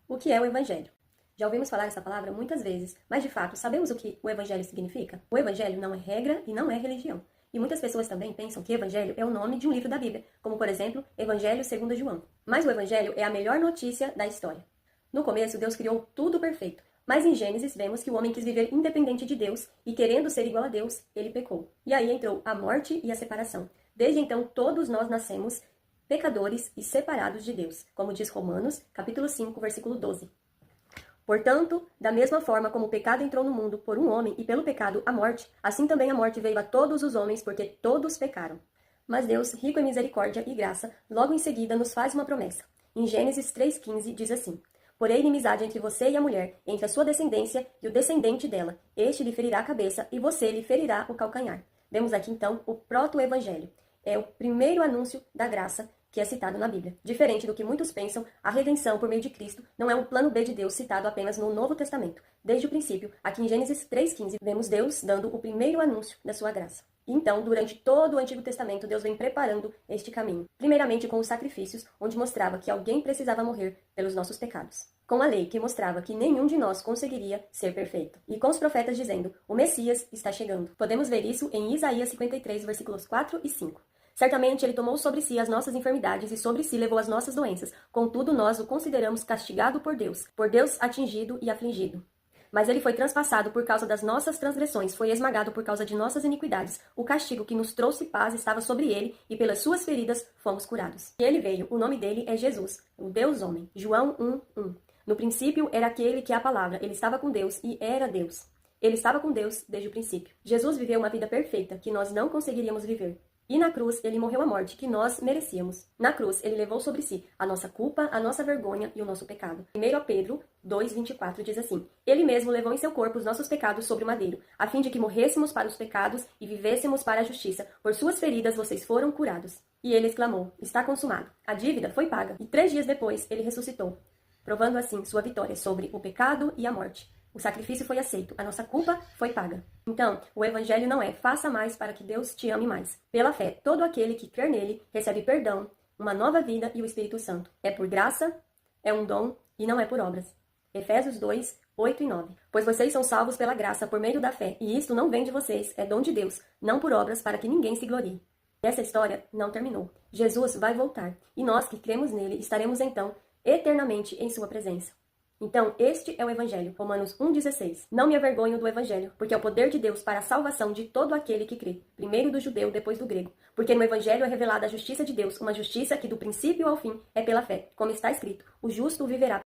O que é o Evangelho? Já ouvimos falar essa palavra muitas vezes, mas de fato, sabemos o que o Evangelho significa? O Evangelho não é regra e não é religião. E muitas pessoas também pensam que Evangelho é o nome de um livro da Bíblia, como por exemplo, Evangelho segundo João. Mas o Evangelho é a melhor notícia da história. No começo, Deus criou tudo perfeito, mas em Gênesis vemos que o homem quis viver independente de Deus e, querendo ser igual a Deus, ele pecou. E aí entrou a morte e a separação. Desde então, todos nós nascemos pecadores e separados de Deus, como diz Romanos, capítulo 5, versículo 12. Portanto, da mesma forma como o pecado entrou no mundo por um homem e pelo pecado a morte, assim também a morte veio a todos os homens porque todos pecaram. Mas Deus, rico em misericórdia e graça, logo em seguida nos faz uma promessa. Em Gênesis 3,15 diz assim: Porém inimizade entre você e a mulher, entre a sua descendência e o descendente dela. Este lhe ferirá a cabeça e você lhe ferirá o calcanhar. Vemos aqui então o proto-evangelho. É o primeiro anúncio da graça que é citado na Bíblia. Diferente do que muitos pensam, a redenção por meio de Cristo não é um plano B de Deus citado apenas no Novo Testamento. Desde o princípio, aqui em Gênesis 3,15, vemos Deus dando o primeiro anúncio da sua graça. Então, durante todo o Antigo Testamento, Deus vem preparando este caminho. Primeiramente com os sacrifícios, onde mostrava que alguém precisava morrer pelos nossos pecados. Com a lei, que mostrava que nenhum de nós conseguiria ser perfeito. E com os profetas dizendo, o Messias está chegando. Podemos ver isso em Isaías 53, versículos 4 e 5. Certamente ele tomou sobre si as nossas enfermidades e sobre si levou as nossas doenças. Contudo, nós o consideramos castigado por Deus atingido e afligido. Mas ele foi transpassado por causa das nossas transgressões, foi esmagado por causa de nossas iniquidades. O castigo que nos trouxe paz estava sobre ele, e pelas suas feridas fomos curados. E ele veio, o nome dele é Jesus, o Deus homem. João 1:1. No princípio era aquele que é a palavra, ele estava com Deus e era Deus. Ele estava com Deus desde o princípio. Jesus viveu uma vida perfeita que nós não conseguiríamos viver. E na cruz, ele morreu a morte que nós merecíamos. Na cruz, ele levou sobre si a nossa culpa, a nossa vergonha e o nosso pecado. 1 Pedro 2:24 diz assim: Ele mesmo levou em seu corpo os nossos pecados sobre o madeiro, a fim de que morrêssemos para os pecados e vivêssemos para a justiça. Por suas feridas vocês foram curados. E ele exclamou: Está consumado. A dívida foi paga. E 3 dias depois, ele ressuscitou, provando assim sua vitória sobre o pecado e a morte. O sacrifício foi aceito, a nossa culpa foi paga. Então, o evangelho não é faça mais para que Deus te ame mais. Pela fé, todo aquele que crer nele recebe perdão, uma nova vida e o Espírito Santo. É por graça, é um dom e não é por obras. Efésios 2, 8 e 9. Pois vocês são salvos pela graça por meio da fé, e isto não vem de vocês, é dom de Deus, não por obras para que ninguém se glorie. Essa história não terminou. Jesus vai voltar, e nós que cremos nele estaremos então eternamente em sua presença. Então, este é o Evangelho, Romanos 1,16. Não me avergonho do Evangelho, porque é o poder de Deus para a salvação de todo aquele que crê, primeiro do judeu, depois do grego. Porque no Evangelho é revelada a justiça de Deus, uma justiça que do princípio ao fim é pela fé, como está escrito, o justo viverá